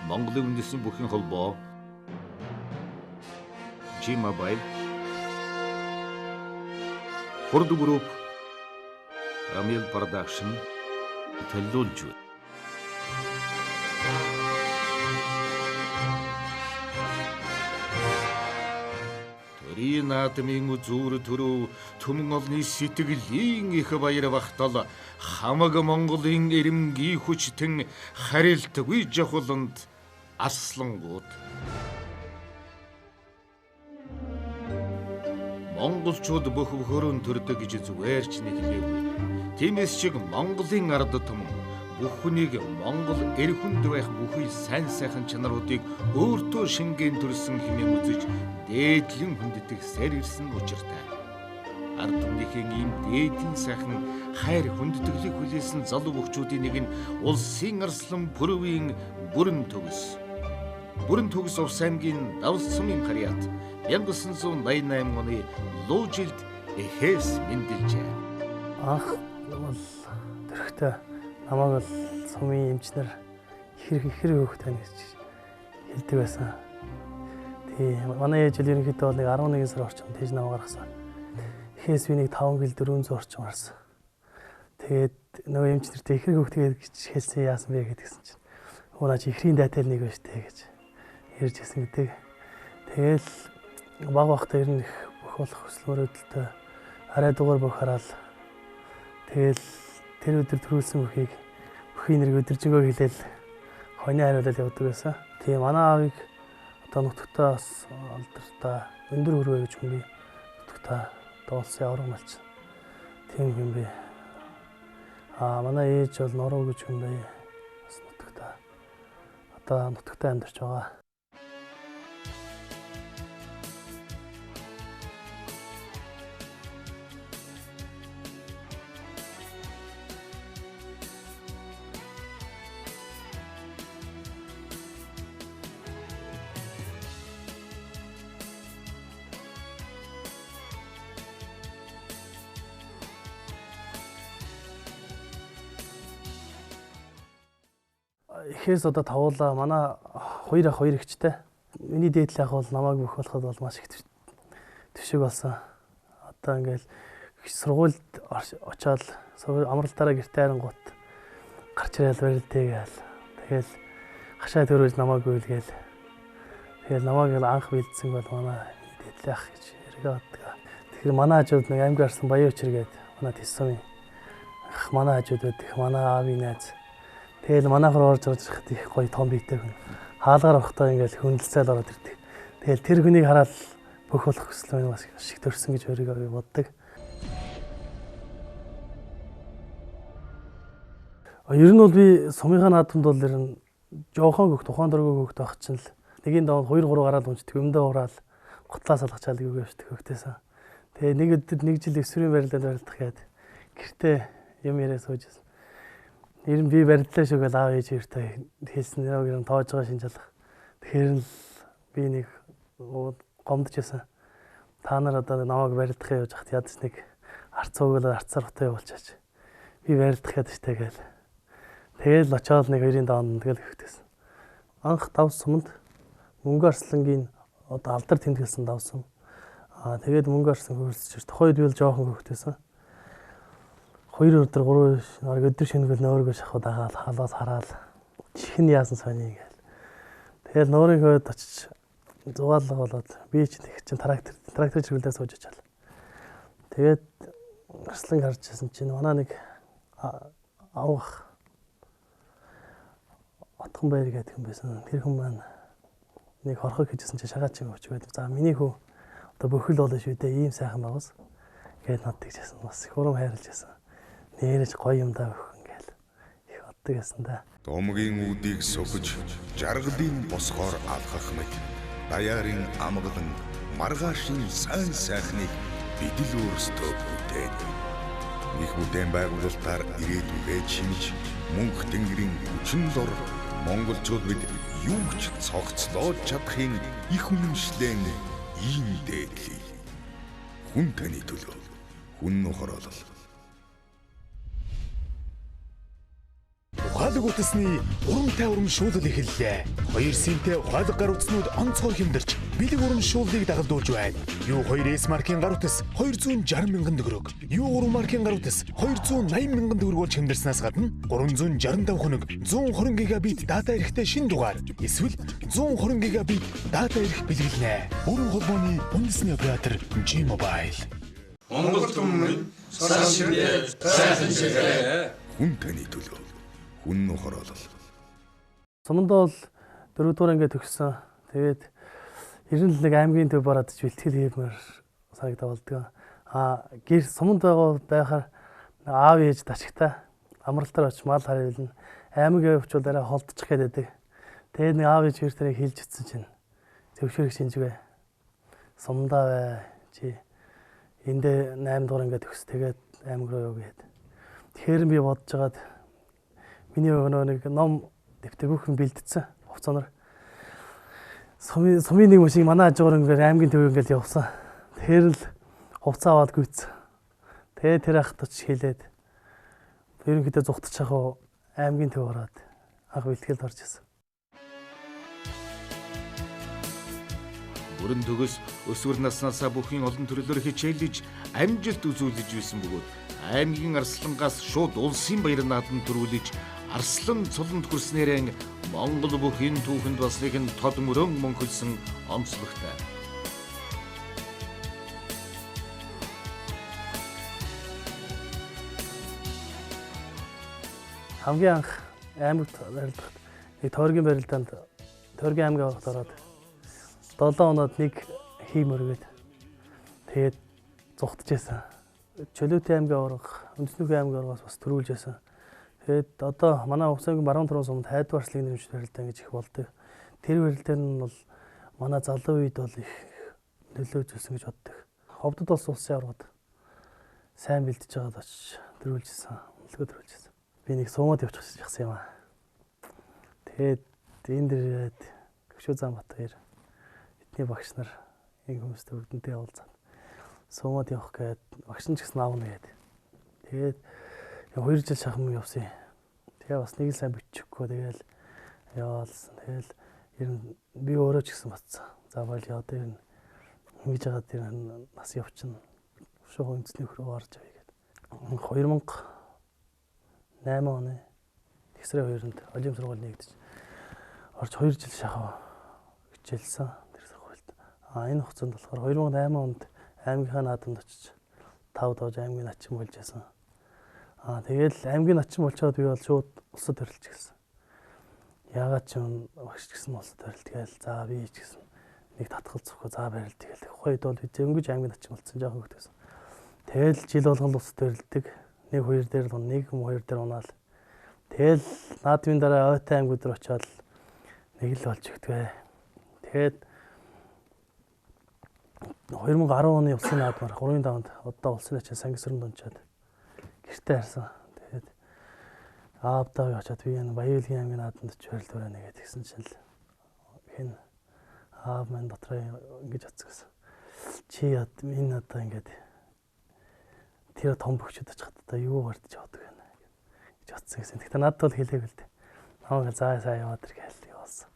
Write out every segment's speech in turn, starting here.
Монголын үндэсний бүхэн холбоо G-Mobile, Хурд Group, Ramil Production төлөөлж байна. Төрийн наадмын үзүүр төрөв түмэн олны сэтгэлийн их баяр багтал хамаг Монголын эрэмгийн хүчтэн харилтгүй жавхланд аслангууд. Монголчууд бүх хөрөн төрдөг гэж зүгээр ч нэг хэлээгүй. Тиймээс чиг Монголын ард түмэн бүхнийг Монгол эр хүнд байх бүхий сайн сайхан чанаруудыг өөртөө шингэн төрсөн хэмээн үзэж дээдлэн хүндэтэх сэр ирсэн учиртай. Ард түмнийхэн ийм дээдийн сайхан хайр хүндэтгэлийг хүлээсэн залуу хөгчүүдийн нэг нь улсын арслан бүрвийн бүрэн төгс. Бүрэн төгс Увс аймгийн Давс сумын харьяат 1988 оны луужилд эхээс мэндэлжээ. Анх бол төрхтэй намайг бол сумын эмчнэр ихэр хөөх тань гэж хэлдэг байсан. Тэгээ манай ээж ерөнхийдөө нэг 11 сар орчим тэгж намайг гаргасан. Эхээс би нэг 5 гэл 400 орчим гарсан. Тэгээд нөгөө эмчнэртэй ихэр хөөхтэйг гэж хэлсэн яасан бэ гэдгсэн чинь уунаа чи ихрийн дайтал нэг байж тээ гэж ярьж ирсэн гэдэг. Тэгэл баг багтаа ер нь их бүх болох хүсэл мөрөөдөлтөй арай дугаар бүх хараал. Тэгэл тэр өдөр төрүүлсэн бүхий нэрийг өдөржингөө хэлээл хойны хариулал явуулдаг байсан. Тэгээ манай аавыг одоо нутагтаа бас алдартай өндөр хүрвэ гэж хүн би нутагтаа дуулсан авраг малч. Тийм юм бэ. Манай ээж бол нороо гэж хүн бай. Бас нутагтаа одоо нутагтаа амьдарч байгаа. Эхээс одоо тавуулаа манай хоёр ах хоёр ихчтэй. Миний дээдл ах бол намайг бүх болоход бол маш их төвшиг болсон. Одоо ингээл сургуульд очоод амралтаараа гэртээ харангуут гарч ирэл барилдээ гээл. Тэгэл хашаа төрөөж намайг үйлгээл. Тэгэл намайг анх бэлдсэн бол манай дээдл ах гэж яриг авдаг. Тэгэхээр манай хажууд нэг аймаг арсан Баян Учир гээд манай Тэссумын манай хажууд байдаг. Манай аавын найз. Тэгэл манайхаар орж ирэх их гоё том биетэй хүн. Хаалгаар орохтой ингээл хөндлөцөл ороод ирдэг. Тэгэл тэр хүнийг хараад бүх болох хүсэл маань бас шиг төрсөн гэж өөрийгөө боддог. Ер нь бол би сумынхаа наадамд бол ер нь жоохон хөх тухайн дөрөв хөхт байх чинь л нэгийн даваад 2 3 гараад унждаг өмдөө ураал гутлаа салгачаал юу гэвчдэг хөхтэйсэн. Тэгээ нэг өдөр нэг жил өсвөрийн барилдаанд барилдах гээд гэртээ юм яриа суужсэн. Ер нь би барилдлаа шүү гэж аав ээж хоёртой хэлсэн нэрээр ер нь тоож байгаа шинжлэх. Тэгэхээр л би нэг гомдож байсан. Та нар одоо намайг барилдах явж хат ядс нэг арц цууглаад арцаар утаа явуулчаач. Би барилдах ядаж тэгэл. Тэгэл очоод нэг 2-ын даванд тэгэл хөвтөсөн. Анх Давс суманд Мөнгө Арслангийн одоо алдар тэмдэглэсэн Давс сум. Тэгээд Мөнгө Арслан хөрөлсөж тохойд би л жоохон хөвтөсөн. 2 өдөр 3 өдөр шингэл нөөргөө шахаад агаал халаас хараал чихэн яасан сони гээл. Тэгэл нөөрийнхөө очиж зугаалга болоод би ч тэг чин трактор чиргэлдээ сууж очаал. Тэгээд Арслан харж байсан чинь манай нэг авах Отхон баяр гэдэг юм байсан. Тэр хүн маань нэг хорхог хийжсэн чинь шагаад чим өчгээд за миний хүү одоо бөхөл болно шүү дээ ийм сайхан байгаас гээд над тэгжсэн бас хурам хайрлаж байсан. Нэрэж гоё юм даа өхөн гээл их боддог гэсэн да. Домгийн үдийг сөхөж жаргалын босгоор алхах мэт даяарын амгалан маргаашийн сайн сайхныг бид л өөрсдөө бүтээн. Их бүтээн байгуулалтаар ирээдүйгээ чимж мөнх тэнгэрийн хүчин дор монголчууд бид юу ч цогцлоод чадахын их үнэмшлэн ийм дээдлий. Хүн таны төлөө хүн нөхөрлөл. ухаалаг утасны урамтай урамшуулал эхэллээ. 2 синтэй ухаалаг гар утаснууд онцгой хэмдэрч бэлэг урамшууллыг дагалдуулж байна. U2S маркийн гар утас 260 мянган төгрөг. U3 маркийн гар утас 280 мянган төгрөг болж хэмдэрснээс гадна 365 хоног 120 гигабит дата эрэхтэй шинэ дугаар эсвэл 120 гигабит дата эрх бэлгэлнэ. Бүрэн холбооны үндэсний оператор G-Mobile. Монгол түмэн сайн ширээ. Хүн таны төлөө. Хүн хороолол. Сумандаа бол 4 дугаар ингээд төгссөн. Тэгээд 91 аймгийн төв бараад ч бэлтгэл хиймээр санагдаа болдгоо. Гэр суманд байхаар аав ээж дашигтай амралтаар очиж мал хариулна. Аймаг явуучвал арай холдчих гээд байдаг. Тэгээд нэг аав ээж гэр тэрийг хэлж өгсөн чинь төвшөрөх шинжгээ. Сумандаа бай чи эндээ 8 дугаар ингээд төгс. Тэгээд аймаг руу юу гээд. Тэгэхээр би бодож байгаад миний өгнөө нэг ном дэвтэр бүхэн бэлдсэн хувцаанаар. Сумын нэг машин манай ажгаар ингээд аймгийн төв ингээд явсан. Тэгэхээр л хувцас аваад гүйцсэн. Тэгээ тэр ахтач хэлээд ерөнхийдөө зүгтчих яг аймгийн төв ороод анх бэлтгэлд орж исэн. Өрн төгс өсвөр наснаасаа бүхэн олон төрлөөр хичээлж амжилт үзүүлж байсан бөгөөд аймгийн Арслангаас шууд улсын баяр наадам төрүүлж Арслан цуланд хүрснээрээ Монгол бүхэн түүхэнд бас нэгэн тод мөрөн мөнхөлсөн онцлогтой. Хамгийн анх аймагт барилдахад нэг тойргийн барилдаанд тойргийн аймгийн ороход ороод 7 хоноод нэг хийм өргөд тэгээд зүгтж байсан. Чөлөөтэй аймгийн орох, Үндэснүүхийн аймгийн оргоос бас төрүүлж байсан. Тэгээд одоо манай Хувцангийн баруун түрүүн сумд хайдвар арслын нэмж барилдаа гэж их болдог. Тэр барилдаан нь бол манай залуу үед бол их нөлөөж өссөн гэж боддог. Ховдод бас улсын оргод сайн бэлдэж байгаад очиж төрүүлжсэн. Үнэлгөө төрүүлжсэн. Би нэг суумад явчих юм аа. Тэгээд энэ дэр ирээд Гөвшөө Заанбатар эдний багш нар энэ хүмүүстэй бүгдэнтэй уулзаад суумад явах гээд багш нь ч гэсэн аавна гээд. Тэгээд 2 жил шахам явсан. Тэгээ бас нэг л сайн бичихгүй тэгээл яваалсан. Тэгээл ер нь би өөрөө ч гэсэн батсан. За бол яа дээр нь ингэж байгаа тэр нас явчихна. Шуухын үндэсний хөрөө орж авъя гээд. 2008 оны Тэгсрээ 2-нд олимп сургууль нэгдэж орж 2 жил шахав хичээлсэн тэр сургуульд. Энэ хугацаанд болохоор 2008 онд аймгийнхаа наадамд очиж 5 доож аймгийн начин болж байсан. Тэгэл аймгийн начин болчоод би бол шууд улсад төрөлж гисэн. Яагаад ч юм багш гэсэн улсад төрөл тэгэл за би ч гэсэн нэг татгал зөвхөө за барил тэгэл ухаад бол би зөнгөж аймгийн начин болсон жоохон хөтөсөн. Тэгэл жил болгон улсад төрөлдөг. Нэг хоёр дээр л нэг юм хоёр дээр унаал. Тэгэл наадмын дараа ойтой аймгууд руу очиод нэг л болж өгдгөө. Тэгээд 2010 оны улсын наадмаар 3-ын даванд одоо улсын начин Сангисранд дунчаад гэртээ харсан. Тэгээд аавдаа очиод би энэ Баялгийн аймгийн наадамд ч барилд өрөөнэ гэж тэгсэн чинь л хэн аав маань дотроо ингэж оцгосон. Чи энэ одоо ингэж тэр том бөхчөд очих та юу гардж явдаг вэ гэж оцсон гэсэн. Тэгтээ надад бол хэлээгүй л дээ. Намайг заа яваад иргээл явуулсан.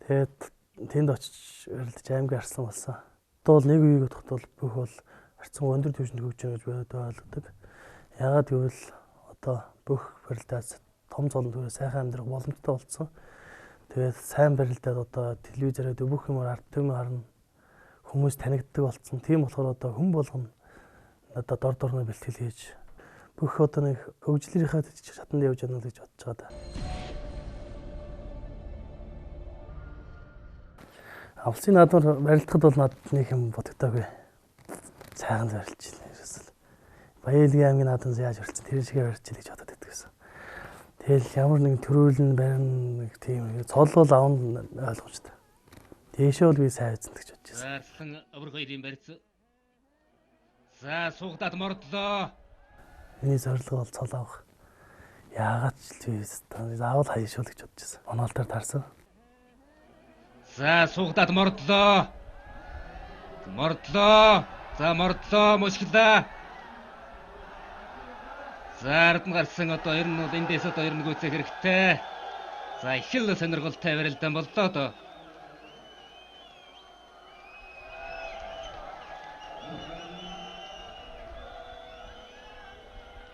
Тэгээд тэнд очиж барилдаж аймгийн Арслан болсон. Одоо бол нэг үеийг бодоход бол бүх бол харьцан өндөр түвшинд хөгж байгаа гэж ойлгодог. Яагаад гэвэл одоо бүх барилдаас том золон төрөө сайхан амьдрах боломжтой болсон. Тэгээд сайн барилдаад одоо телевизээр бүх юмар ард түмэн харна. Хүмүүс танигддаг болсон. Тийм болохоор одоо хүн болгоно одоо дор дорны бэлтгэл хийж бүх одоо нэг хөгжлийнхаа шатанд явж яана гэж бодож байгаа да. Улсын наадмаар барилдахад бол надад нэг юм бодогдоогүй. Сайхан барилж илээ ерөөсөл. Баялгийн аймгийн наадмаас яаж барилсан тэр шигээ барилж илээ гэж бодоод байдаг. Тэгэл ямар нэг төрүүлэн барин нэг тийм цолол аавн ойлгомжтой. Дээшээ бол би сайн үзэн гэж бодож байсан. Арслан өвөр хоёрын барьц. За суугдаад мордлоо. Миний зорилго бол цол авах. Яагаад ч би заавал хаяшуул гэж бодож байсан. Оноолтоор таарсан. За суугдаад мордлоо. Мордлоо. За мордлоо мушглаа. За ард нь гарсан одоо ер нь бол эндээс одоо ер нь гүйцэх хэрэгтэй. За их л сонирхолтой барилдаан боллоо доо.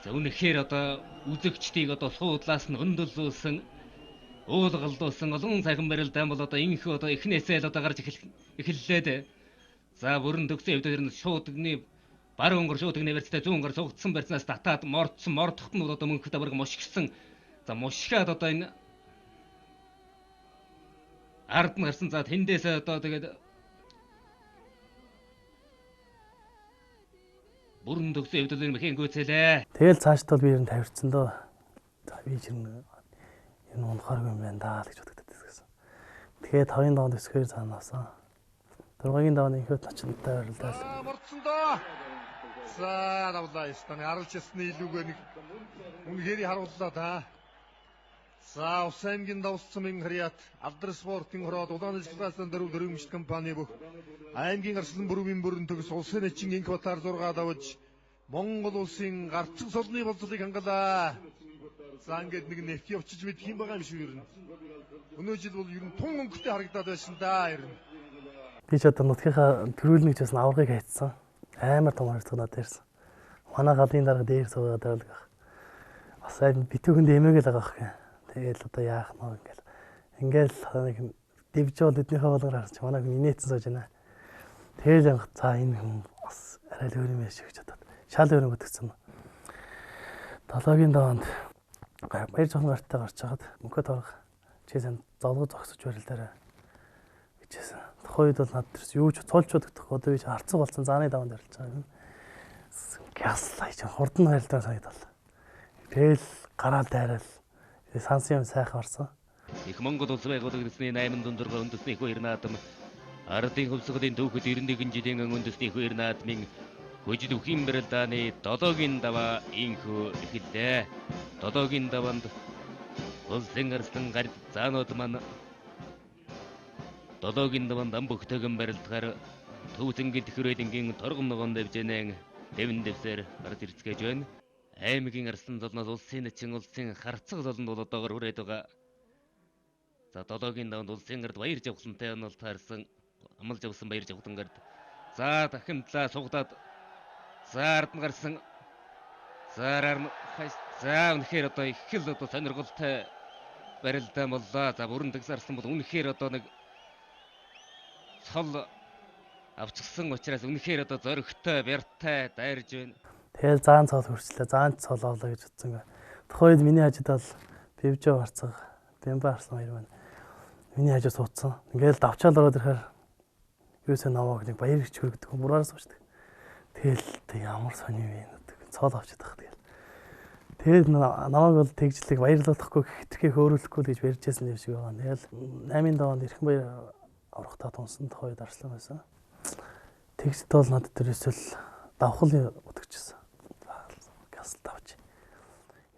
За үнэхээр одоо үзэгчдийг одоо суудлаас нь өндөрлүүлсэн уулгалдуулсан олон сайхан барилдаан бол одоо инхүү одоо эхнээсээ л одоо гарч эхэллээ. За бүрэн төгсөн хэвдэр нь шууд өгний баруун өнгөр шууд өгний барьцтай зүүн өнгөр сугдсан барьцнаас татаад мордохтнууд одоо мөнхөд авраг мушгсан. За мушгаад одоо энэ ард нь гарсан за тэндээс одоо тэгээд бүрэн төгсөн хэвдэр мэхэн гүйцээлээ. Тэгэл цаашд бол би ер нь тавирсан дөө. За би энэ унахааргүй юм байна даа гэж бодогдод байсан. Тэгээд 2-ын даванд өсгөөр цаанаасан. 6-гийн даванд инхүүд очинтай барилдаа. Мордсон доо. За давлаа ястаны аралж ясны илүүгээ нэг үнэхээр харууллаа та. За Усаймгийн давссан харьяат Алдар спортын хороод улаан ажлын дөрвөлмжт компани бүх аймгийн арслан бүрийн бүрэн төгс улсын эчин инх батар 6 давж Монгол улсын гарцэг солны болцлыг хангалаа. За ингээд нэг нефт явчих мэд хэм байгаа юм шиг юу юм. Өнөө жил бол ер нь тун өнгөтэй харагдаад байсан да ер нь. Би ч одоо нутгийнхаа төрүүлнэг чээс аврагыг хайцсан. Амар том харагдсан надад ирсэн. Манай галын дарга дээр суугаад байлгах. Бас амин битүүхэнд эмээгээл байгаа хэрэг. Тэгэл одоо яах нь ингээл нэг дивжол эднийхээ болгоор харж манай хүн инээсэн сууж байна. Тэгэл яг за энэ хүн бас арай л өөр юм яаш гэж бодоод шал өөр юм бодгцсан. 7-гийн даванд баяр жоохон гартаа гарч хагаад мөнхөд орох чийсэн золгоо зогсож барилдаарай гэжсэн. Тухайд бол над төрс юу ч цолчод өгдөх одоо би харцаг болсон зааны даванд барилж байгаа юм. Гяслаа чи хурдан барилдаа санагдал. Тэгэл гараал дайрал сансан юм сайхан орсон. Их Монгол улс байгуулагдсны 846 үндэсний хоёр наадам ардын хөвсгөлийн түүхэд 91 жилийн үндэсний хоёр наадмын хөжил үхийн барилдааны 7-гийн даваа инхүү эхэллээ. 7-гийн даванд улсын арслан гард заанууд маань 7-гийн даванд ам бүхтэгэн барилдахаар төвцөнгөд төхөрөдингийн торгон ногоон дэвжэнэн дэвэн дэвсээр гард ирцгээж байна. Аймгийн арслан золноос улсын эчин улсын харцаг золонд бол одоогор хүрээд байгаа. За 7-гийн даванд улсын гард баяр жавхлантай онол таарсан амлж авсан баяр жавхлан гард. За дахимтлаа сугдаад за ард нь гарсан. За үнэхээр одоо их л одоо сонирхолтой барилдаан боллоо. За бүрэн төгсөрсөн бол үнэхээр одоо нэг цол авчихсан учраас үнэхээр одоо зоригтой, бяртай дайрж байна. Тэгэл заан цол хөрчлээ, заан цол авлаа гэж утсан. Тухайд миний хажид бол Бивжөө харцаг, Бямба харсан хоёр байна. Миний хажууд суудсан. Ингээл давчаал ороод ирэхээр юусаа намааг нэг баяр гэж хөргөдөг, мураараа суучдаг. Тэгэл ямар сони вэ гэдэг. Цол авчиад тах тэгэл. Тэгэл намааг бол тэгжлэг баярлуулахгүй хитрхээ хөөрүүлэхгүй л гэж барьжсэн юм шиг байгаа. Тэгэл 8-ын даванд эрхэн баяр аврахтаа тунсан тухайд арслан байсан. Тэгжд бол надад төрөөсөл давхал утгачсан. Гасл давч.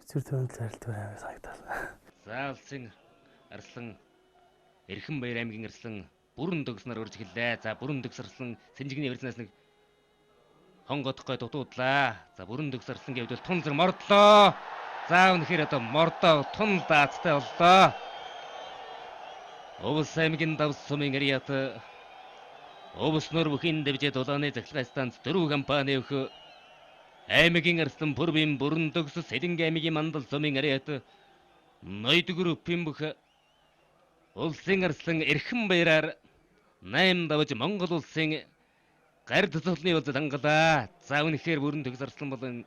Эцэр төрөнд харилт барай санагдал. За улсын арслан эрхэн баяр аймгийн арслан бүрэн төгснөр урж эхэллээ. За бүрэн төгсөрлөн Сэнжигний барьцнаас нэг хонгодохгой дутуудлаа. За бүрэн төгсөрлөнгийн хувьд бол тун зэрэг мордлоо. За үнэхээр одоо мордоо тун даацтай боллоо. Овс аймгийн давс сумын ариат Овс нөр бүхийн дэвжээ дулааны захиргааны станц 4 компани өх аймгийн арслан бүрбийн бүрэн төгс Сэлэнгэ аймгийн мандал сумын ариат ноёд группийн бүх улсын арслан эрхэн баяраар 8 давж Монгол улсын гард цолны болцод хангалаа. За үнэхээр бүрэн төгс арслан болон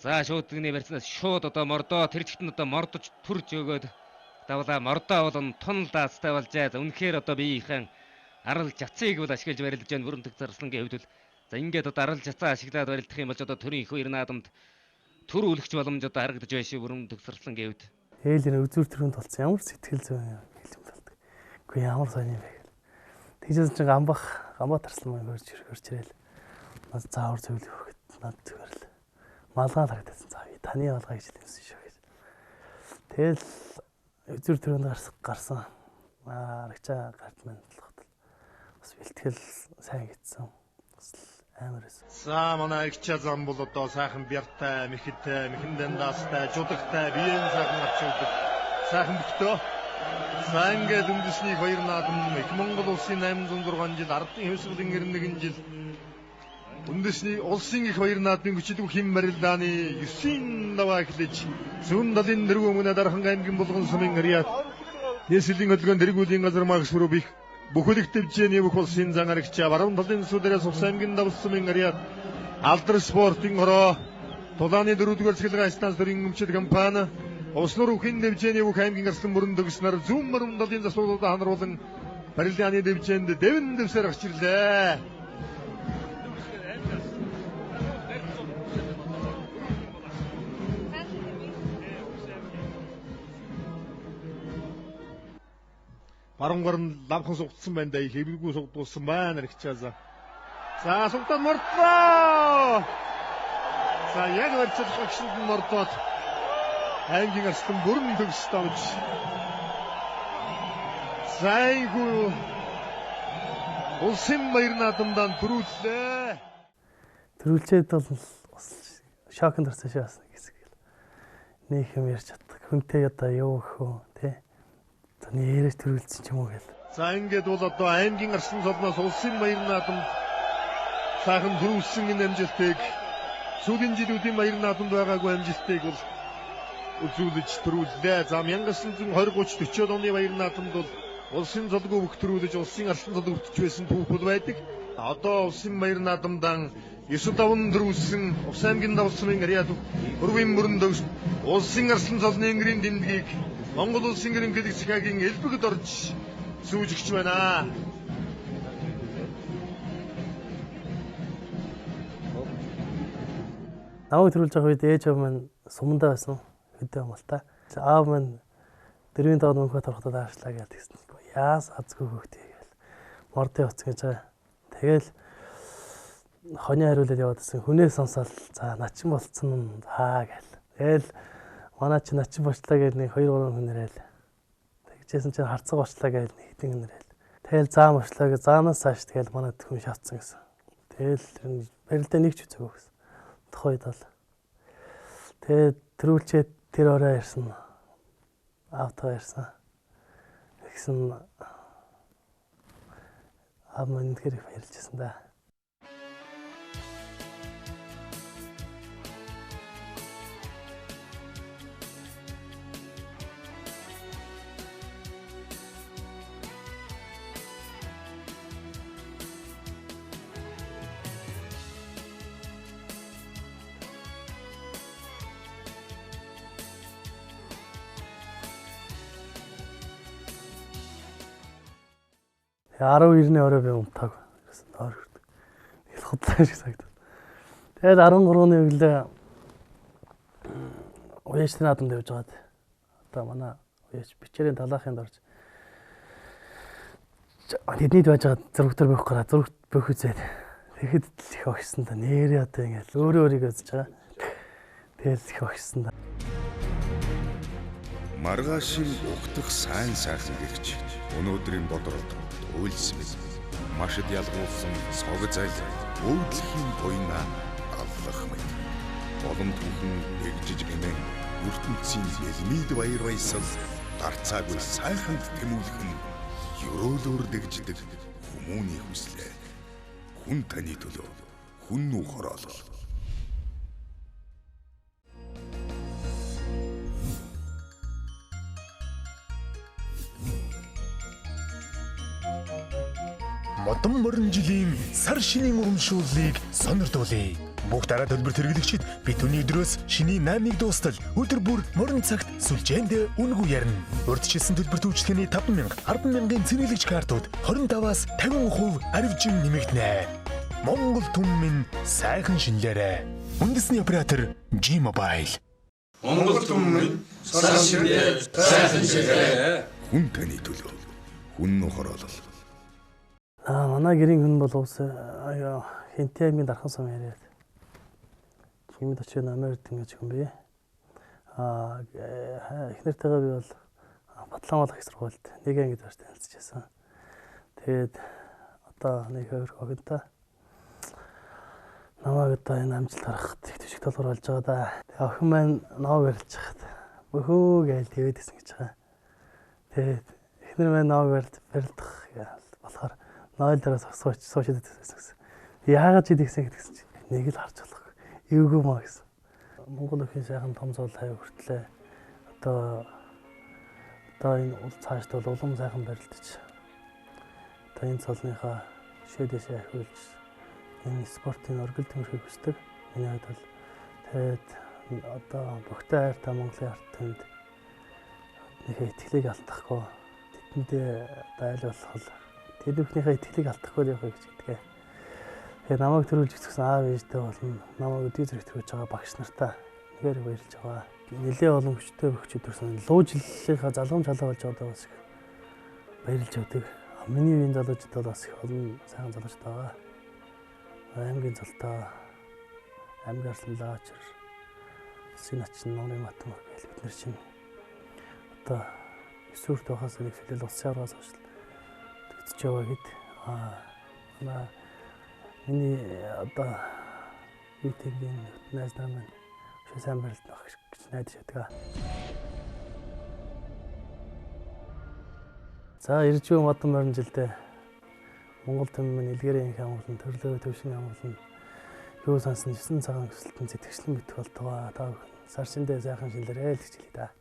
за шуудгны барьцнаас шууд одоо мордоо тэр чигт нь одоо мордож төрж өгөөд давлаа мордоо болон тун даацтай болжээ. За үнэхээр одоо биеийнхэн арал жацыг бол ашиглаж барилж байна бүрэн төгс арслангийн хувьд бол за ингээд одоо арал жацаа ашиглаад барилдах юм болж одоо төрийн их хоёр наадамд төр үлгч боломж одоо харагдаж байна шүү бүрэн төгс арслангийн хувьд. Ээлэр үзүүр төрөнд болсон ямар сэтгэл зүйн хэлэм болдог. Үгүй ямар сони юм бэ. Тэгжсэн чинь гамбат тарслан маань хөрж ирээл. Над заавар зөвлөх өгөхөд над зүгээр л малгай харагдсан. За би таны малгай гэж хэлсэн шүү гэж. Тэгэл үзүүр төрөнд гарсан. Арагчаа гарт маань толгот. Бас бэлтгэл сайн хийсэн. Бас амар байсан. За манай Игчаа зам бол одоо сайхан бяртай, мэхэдтэй, мэхэндэн даастай, жудагтай, биеийн сайхан авчирдаг. Сайхан бөхтөө. За ингээд үндэсний 2 наадам Монгол улсын 806 жил ардын хэвсрэлэн 91 жил үндэсний улсын их 2 наадмын хүчилэг хэм барилдааны 9-ийн даваа эхлэж зүүн далын дэргүү мөнө дархан аймгийн булган сумын ариат нийслэлийн хөдөлгөөн дэргүүлийн газар Макс Бүрүбих бүхэлдэх төвчний бүх улсын зан аригчаа баруун талын сүдэрээс Увс аймгийн давс сумын ариат алдар спортын хороо тулааны 4-р цэглэг станц дөрийн өмчит компани Ослор үхэн дэвжээний бүх аймгийн арслан бүрэн төгснөр зүүн баруун талын засварлуудаа ханаруулан барилдааны дэвжээнд дэвэн дэвсээр гарч ирлээ. Баруун гар нь ламхан сугдсан байна да, хэвлэггүй сугдуулсан байна гिचаазаа. За сугтаад мордлоо. За яг барьцал багшид нь мордоод аймгийн арслан бүрэн төгс тавж. Зайгүй улсын 2 наадамдаа төрүүллээ. Төрүүлчээд бол бас шокнд орсон шээс нэг хэсэг. Нэг юм ярьж чаддаг. Хүнтэй одоо юу гэх вэ, тий? За нэрэж төрүүлсэн ч юм уу гэл. За ингээд бол одоо аймгийн арслан цолноос улсын 2 наадамд сайхан төрүүлсэн энэ амжилтыг сүүлийн жилүүдийн 2 наадамд байгаагүй амжилтыг бол үзүүлж төрүүллээ. За 1920-30-40 оны 2 наадамд бол улсын залгуу бүх төрүүлж улсын арслан залгуу бүтэж байсан түүхүүд байдаг. Одоо улсын 2 наадамдаа 9 давн төрүүлсэн Увс аймгийн давс сумын ариат өрвийн бүрэн төгс улсын арслан залны ингэрийн тэмдгийг Монгол улсын гэрэн гэлэг цахиагийн элбэгд орж сүүжигч байна. Намайг төрүүлж байгаа үед ээж аав маань сумандаа байсан. Хөдөө юм бол та. Аав маань дэрвийн доод мөнхөд ороход аашлаа гэж тэгсэн. Яас азгүй хөхтэй гээл. Мордын уц гэж байгаа. Тэгэл хоны хариулаад яваадсэн. Хүнээс сонсоод за начин болцсон хаа гээл. Тэгэл манай чи начин болчлаа гэж нэг 2-3 хүн нэрэл. Тэгжсэн чинь харцаг болчлаа гэж нэг хэдэн хүн нэрэл. Тэгэл заам болчлаа гэж заанаас цааш тэгэл манай хүн шатсан гэсэн. Тэгэл барилдаа нэг ч үзээгүй гэсэн. Тухайд бол. Тэгээд төрүүлчээд тэр орой ирсэн. Автоо ирсэн. Тэгсэн аман тэр баярлжсэн да. Тэгээ 12-ны орой би унтааг. Гэсэн доор хүрдэг. Их худлаа шиг санагдав. Тэгээд 13-ны өглөө уяачны наадамд явж байгаад одоо манай уяач бичээрийн талаахынд орж тэднийд байж байгаа зургтөр бөх гараа зургт бөх үзээд тэгэхэд л их огсон да нэрээ одоо ингээл өөрийгөө үзэж байгаа. Тэгэл их огсон да. Маргаашийн угтах сайн сайхан гэгч өнөөдрийн бодрод үйлс мэд машид ялгуулсан цог зай өвдлөхийн буйна аллах мэд боломд бүхэн эгжиж гэмэн ертөнцийн элмид баяр баясал гарцаагүй сайханд тэмүүлэх нь ёроолоор дэгждэг хүмүүний хүслээ хүн таны төлөө хүн нүү хороолол. Модон морин жилийн сар шинийн урамшууллыг сонирдуулъя. Бүх дараа төлбөр хэрэглэгчид бид түүний өдрөөс шинийн 8-ыг дуустал өдөр бүр морин цагт сүлжээнд үнэгүй ярина. Урьдчилсан төлбөр төвчлэгээний 5,000, 10,000-ын цэнэглэгч картууд 25-аас 50% арвижин нэмэгдэнэ. Монгол түмэн минь сайхан шинэлээрэ. Үндэсний оператор G-Mobile. Монгол түмэн минь сайхан шинэлээрэ. Хүн таны төлөө хүн нүү хороолол. Манай гэрийн хүн бол уус хинтэй аймгийн дархан сум яриад. Химэд очиж Америкт ингэж хүн бий. Их нэртэйгээ би бол Батлан их сургуульд нэг ангид барьж танилцчихсан. Тэгээд одоо нэг хоёр хогонтой. намайг одоо энэ амжилт харахад их төшиг толгор болж байгаа да. Тэгээ охин маань ноог барилж хахад бөхөө гээл тэгээд гэсэн гэж байгаа. Тэгээд эхнэр маань ноог барилдах болохоор нойл дээр суучаад байсан. Яагаад чи тэгсэн гэсэн чинь нэг л харж болохгүй. Эвгүй маа гэсэн. Монгол өхний сайхан том зол хаяа хүртлээ. Одоо энэ цаашд бол улам сайхан барилдаж. Одоо энэ цолныхаа шийдээсээ ахиулж энэ спортын оргил төмөрхийг хүсдэг. Миний хувьд бол тэгээд одоо бүгдээ хайртай Монголын ард түмэнд нэг итгэлийг алдахгүй. Тэдэндээ одоо аль болох тэр бүхнийхээ итгэлийг алдахгүй явах гэж хэлдэг. Тэгээд намайг төрүүлж өгсөн аав ээжтэй болон намайг өдөө зэрэгтгүүлж байгаа багш нартаа нэгээр баярлж байгаа. Нэлээ олон хүчтэй өгчөд төрсөн луу жилийнхаа залгамж халаа болж байгаа бас их баярлж өгдөг. Миний үеийн залуучууд бол бас их олон сайхан залуучууд байгаа. Аймгийн золтой, аймгийн арсланлаачар, Синачин, Нуурын Матмах гэл бид нар чинь одоо 9 үрт байхаас нэг филэл улсын авраас хойш төгсөж яваа хэд манай миний одоо ютубын найз нар маань сайн барилдах гэж найдаж байдаг. За ирж буй модон морин жилдээ Монгол түмэн илгээрийн хамгаалсан төрлөө төвшин хамгаалсан юу сансан 9 цагаан өсөлтөнд сэтгэгчлэн битгэх болтугай. Та бүхэн сар шиндээ сайхан шинлэрээ л гэж хэлээ да.